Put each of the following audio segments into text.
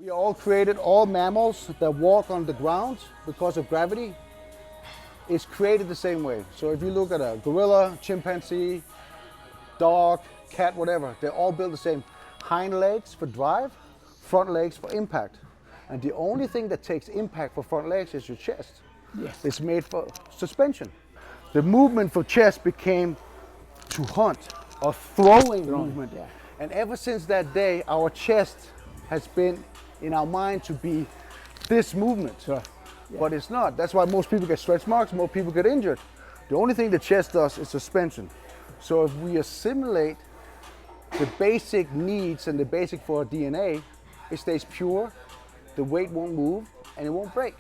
We all created, all mammals that walk on the ground because of gravity is created the same way. So if you look at a gorilla, chimpanzee, dog, cat, whatever, they're all built the same. Hind legs for drive, front legs for impact. And the only thing that takes impact for front legs is your chest. Yes. It's made for suspension. The movement for chest became to hunt or throwing movement. Yeah. And ever since that day, our chest has been in our mind to be this movement. Sure. Yeah. But it's not. That's why most people get stretch marks, most people get injured. The only thing the chest does is suspension. So if we assimilate the basic needs and the basic for our DNA, it stays pure, the weight won't move, and it won't break.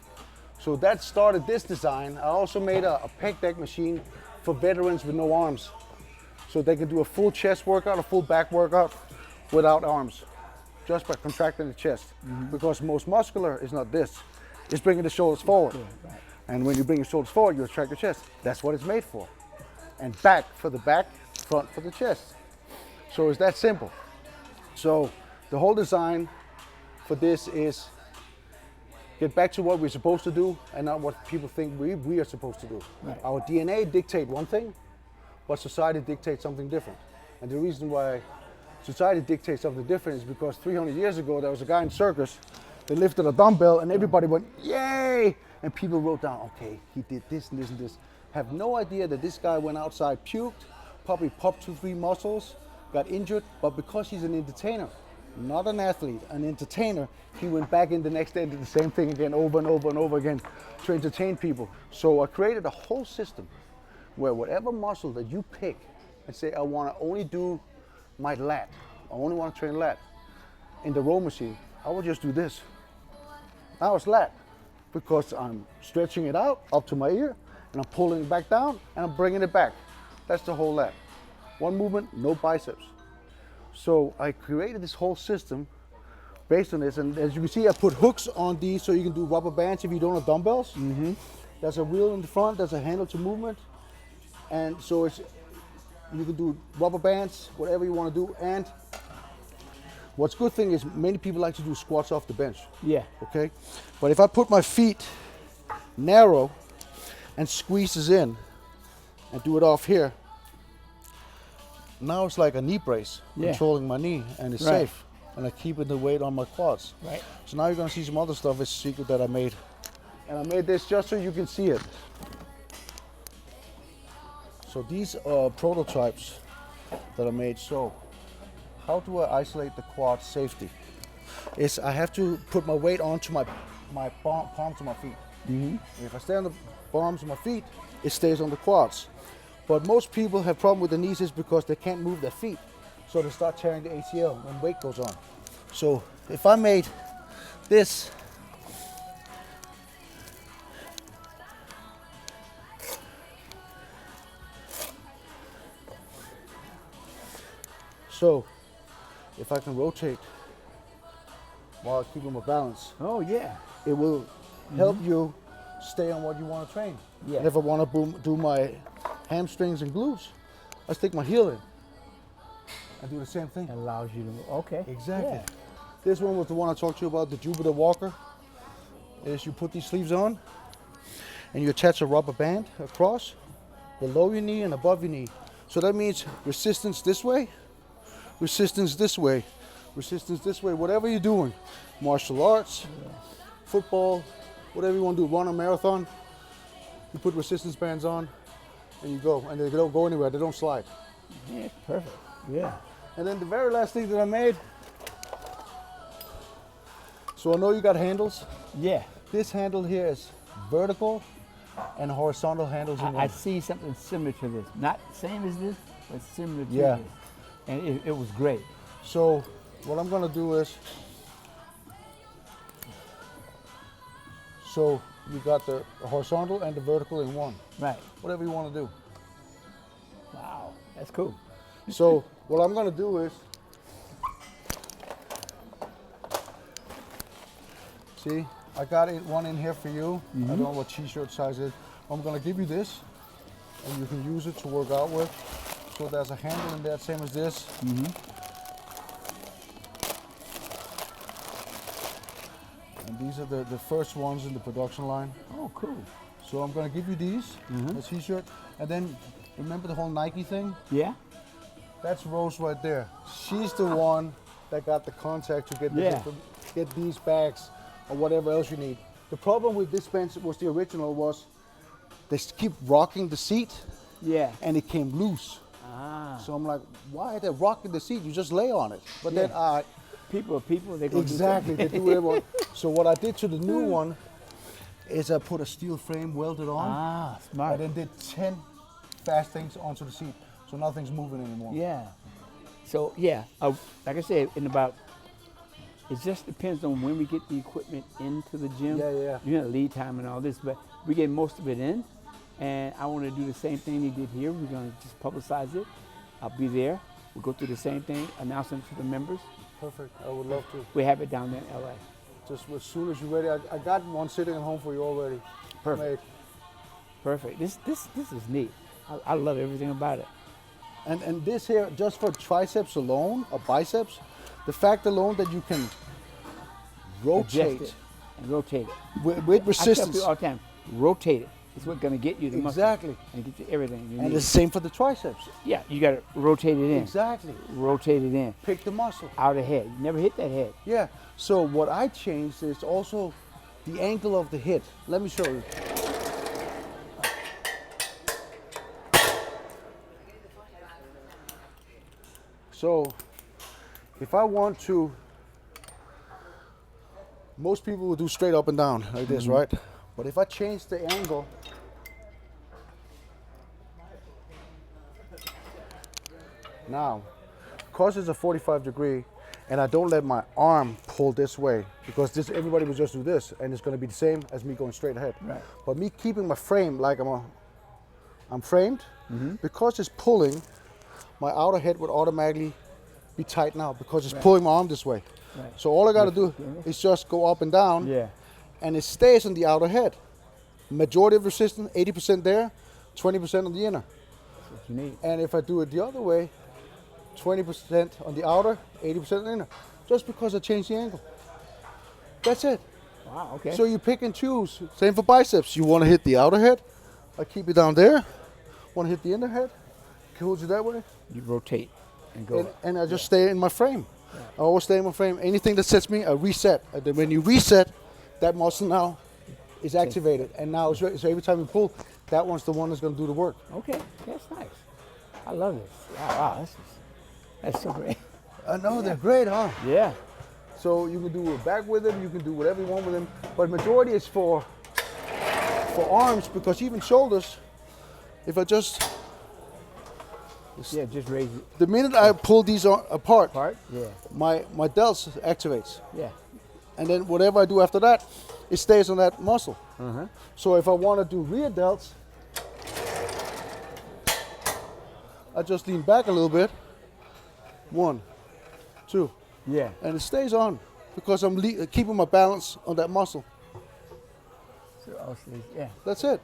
So that started this design. I also made a pec deck machine for veterans with no arms. So they can do a full chest workout, a full back workout without arms, just by contracting the chest. Because most muscular is not this. It's bringing the shoulders forward. Yeah, right. And when you bring your shoulders forward, you attract the chest. That's what it's made for. And back for the back, front for the chest. So it's that simple. So the whole design for this is get back to what we're supposed to do and not what people think we are supposed to do. Right. Our DNA dictates one thing, but society dictates something different. And the reason why society dictates something different is because 300 years ago, there was a guy in circus that lifted a dumbbell and everybody went, yay! And people wrote down, okay, he did this and this and this. Have no idea that this guy went outside, puked, probably popped 2-3 muscles, got injured, but because he's an entertainer, not an athlete, an entertainer, he went back in the next day and did the same thing again over and over and over again to entertain people. So I created a whole system where whatever muscle that you pick and say, I want to only do my lat, I only want to train lat, in the row machine, I will just do this. Now it's lat, because I'm stretching it out up to my ear, and I'm pulling it back down, and I'm bringing it back. That's the whole lat. One movement, no biceps. So I created this whole system based on this, and as you can see, I put hooks on these so you can do rubber bands if you don't have dumbbells. There's a wheel in the front, there's a handle to movement, and so you can do rubber bands, whatever you want to do. And what's good thing is many people like to do squats off the bench. Yeah. Okay, but if I put my feet narrow and squeezes in and do it off here, now it's like a knee brace, controlling my knee, and it's safe, and I keep the weight on my quads. Right. So now you're gonna see some other stuff. It's a secret that I made, and I made this just so you can see it. So these are prototypes that I made. So how do I isolate the quad safety? Is I have to put my weight onto my palms of my feet. And if I stay on the palms of my feet, it stays on the quads. But most people have problem with the knees is because they can't move their feet. So they start tearing the ACL when weight goes on. So if I made this, so if I can rotate while keeping my balance, Oh, yeah. it will help you stay on what you want to train. Yeah. And if I want to do my hamstrings and glutes, I stick my heel in and do the same thing. Allows you to, okay. Exactly. Yeah. This one was the one I talked to you about, the Jupiter Walker. Is you put these sleeves on and you attach a rubber band across below your knee and above your knee. So that means resistance this way, resistance this way, resistance this way, whatever you're doing. Martial arts, football, whatever you want to do, run a marathon, you put resistance bands on and you go, and they don't go anywhere, they don't slide. Yeah, perfect. Yeah. And then the very last thing that I made, so I know you got handles. Yeah. This handle here is vertical and horizontal handles in I one. see something similar to this. Not same as this, but similar to Yeah. this. And it was great. So what I'm gonna do is, so you got the horizontal and the vertical in one. Right. Whatever you want to do. Wow. That's cool. So what I'm gonna do is, see, I got one in here for you. I don't know what t-shirt size is. I'm gonna give you this, and you can use it to work out with. So there's a handle in there, same as this. And these are the first ones in the production line. Oh, cool. So I'm gonna give you these, a t-shirt, and then remember the whole Nike thing? Yeah. That's Rose right there. She's the one that got the contact to get, get these bags or whatever else you need. The problem with this bench was the original was they keep rocking the seat, Yeah. and it came loose. Ah. So I'm like, why are they rocking the seat? You just lay on it. But then People are people. They go exactly, they do whatever they want. So what I did to the new one is I put a steel frame welded on. Ah, smart. And then did 10 fast things onto the seat. So nothing's moving anymore. Yeah. So yeah, like I said, it just depends on when we get the equipment into the gym. Yeah. You know, lead time and all this, but we get most of it in, and I want to do the same thing they did here. We're going to just publicize it. I'll be there. We'll go through the same thing, announce it to the members. Perfect. I would love to. We have it down there in LA. Just as soon as you're ready, I got one sitting at home for you already. Perfect. Made. Perfect. This is neat. I love everything about it. And this here, just for triceps alone or biceps, the fact alone that you can rotate Adjust it and rotate it. with I tell resistance. people all the time, rotate it. It's what's going to get you the muscle. Exactly. And get you everything you And need. the same for the triceps. Yeah, you got to rotate it in. Exactly. Rotate it in. Pick the muscle. Out ahead. You never hit that head. Yeah. So what I changed is also the angle of the hit. Let me show you. So if I want to, most people will do straight up and down like this, right? But if I change the angle, now, because it's a 45 degree, and I don't let my arm pull this way, because this everybody will just do this, and it's going to be the same as me going straight ahead. Right. But me keeping my frame like I'm framed, because it's pulling, my outer head would automatically be tight now because it's pulling my arm this way. Right. So all I got to do is just go up and down, Yeah. and it stays on the outer head. Majority of resistance, 80% there, 20% on the inner. That's what you need. And if I do it the other way, 20% on the outer, 80% on the inner, just because I changed the angle. That's it. Wow, okay. So you pick and choose. Same for biceps. You want to hit the outer head, I keep it down there. Want to hit the inner head, hold you that way. You rotate and go. And I just stay in my frame. I always stay in my frame. Anything that sets me, I reset. And then when you reset, that muscle now is activated. And now it's ready. So every time you pull, that one's the one that's going to do the work. Okay, that's nice. I love this. Wow, that's so great. I know, they're great, huh? Yeah. So you can do a back with them, you can do whatever you want with them. But majority is for arms, because even shoulders, if I just, Yeah, just raise it the minute I pull these apart, apart. Yeah. my delts activates. Yeah. And then whatever I do after that, it stays on that muscle. Uh-huh. So if I want to do rear delts, I just lean back a little bit. 1, 2, Yeah. and it stays on because I'm keeping my balance on that muscle. So obviously, yeah. That's it.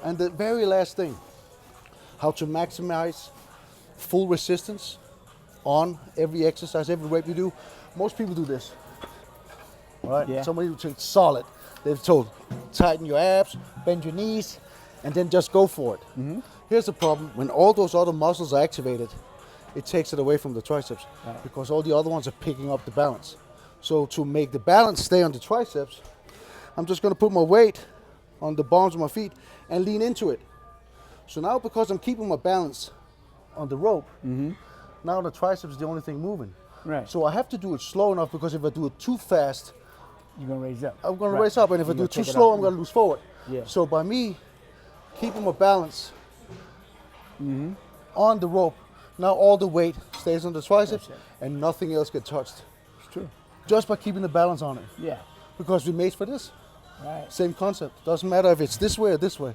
And the very last thing, how to maximize full resistance on every exercise, every weight we do. Most people do this. All right? Yeah. Somebody who thinks solid. They've told, tighten your abs, bend your knees, and then just go for it. Here's the problem. When all those other muscles are activated, it takes it away from the triceps because all the other ones are picking up the balance. So to make the balance stay on the triceps, I'm just going to put my weight on the palms of my feet and lean into it. So now, because I'm keeping my balance on the rope, now the triceps is the only thing moving. Right. So I have to do it slow enough, because if I do it too fast, You're gonna raise up. I'm going to Right. race up, and if I You're do it gonna too take slow, off. I'm going to lose forward. Yeah. So by me keeping my balance on the rope, now all the weight stays on the triceps, That's it. and nothing else gets touched. It's true. Just by keeping the balance on it, Yeah. because we made for this. Right. Same concept. Doesn't matter if it's this way or this way.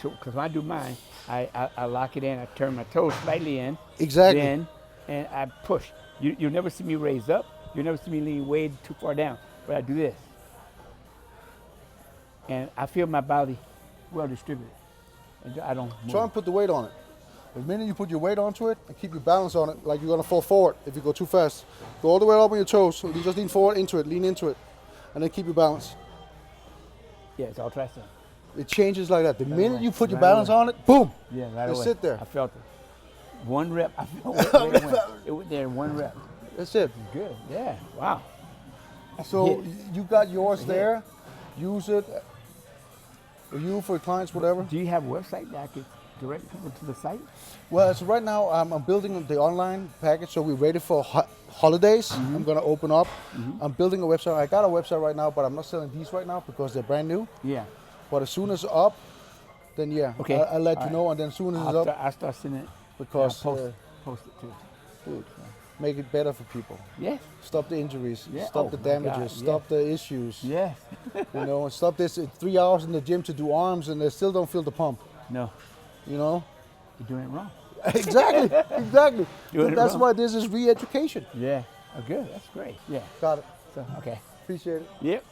So, because when I do mine, I lock it in. I turn my toes slightly in. Exactly. Then, and I push. You'll never see me raise up. You'll never see me lean way too far down. But I do this. And I feel my body well distributed. And I don't move. Try and put the weight on it. The minute you put your weight onto it and keep your balance on it, like you're gonna fall forward if you go too fast. Go all the way up on your toes. So you just lean forward into it, lean into it, and then keep your balance. Yeah, so I'll try some. It changes like that. The minute away. you put your Right balance away. on it, boom. Yeah, right Just away. sit there. I felt it. One rep. I felt where it went. It went there in one rep. That's it. Good. Yeah. Wow. So Hit. you got yours hit. there. Use it. For you, for your clients, whatever. Do you have a website that I could direct people to the site? Well, so right now I'm building the online package, so we're ready for holidays. I'm gonna open up. I'm building a website. I got a website right now, but I'm not selling these right now because they're brand new. Yeah. But as soon as it's up, then yeah, Okay. I'll let All you right. know. And then as soon as it's up, I'll start sending it. because I'll post it too. dude, make it better for people. Yes. Stop the injuries. Yeah. Stop Oh the my damages. God, Stop the issues. Yes. You know, and stop this 3 hours in the gym to do arms, and they still don't feel the pump. No, You know. you're doing it wrong. Exactly. Exactly. Doing it That's wrong. why this is re-education. Yeah. Oh, good. That's great. Yeah. Got it. So, okay. Appreciate it. Yep.